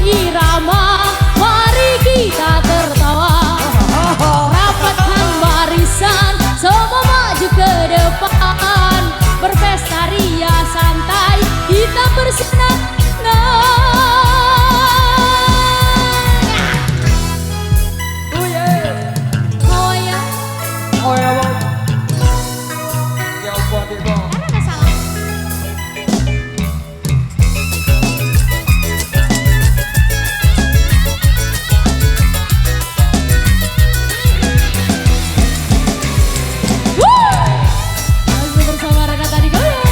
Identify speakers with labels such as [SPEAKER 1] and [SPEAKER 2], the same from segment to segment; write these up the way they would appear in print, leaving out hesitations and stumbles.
[SPEAKER 1] irama, mari kita tertawa. Rapatkan barisan, semua maju ke depan. Berpesta ria santai, kita bersenang-senang. Oh ya,
[SPEAKER 2] Oh ya bang. Ya buat itu.
[SPEAKER 1] ada salah. Masih bersama Rena tadi goyang.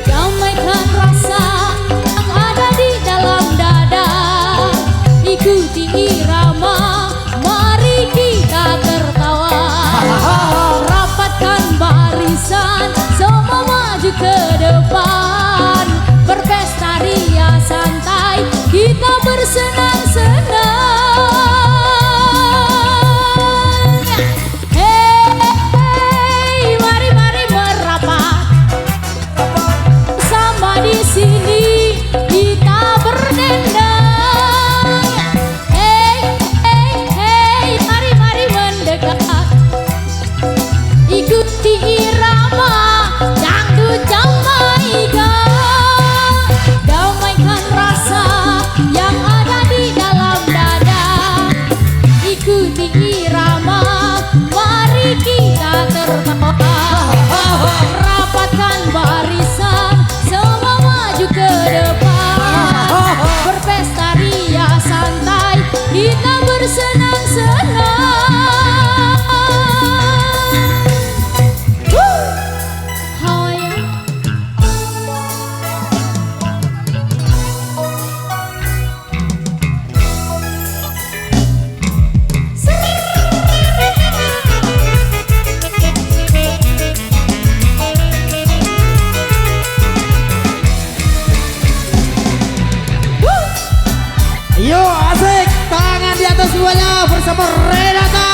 [SPEAKER 1] Damaikan rasa yang ada di dalam dada. Ikuti irama, mari kita tertawa. Rapatkan barisan, semua maju ke depan. Berpesta ria santai, kita bersenang-senang. Hey, mari merapat. Sama di sini kita berdendang. Hey, mari mendekat. Ikuti irama dangdut Jamaica. Damaikan rasa yang ada di dalam dada. Ikuti irama, mari kita tertawa. Rapatkan barisan, semua maju ke depan. Berpesta ria santai, kita bersenang-senang. Oh ya.
[SPEAKER 2] Yo asik, tangan di atas semuanya bersama Renata.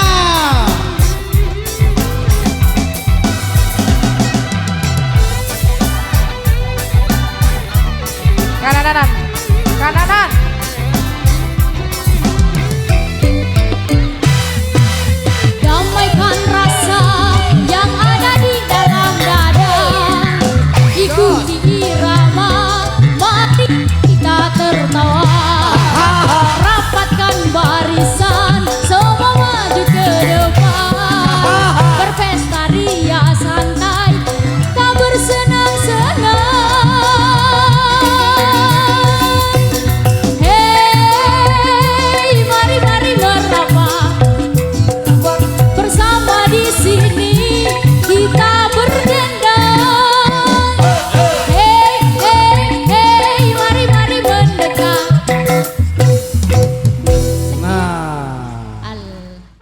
[SPEAKER 2] Kanan.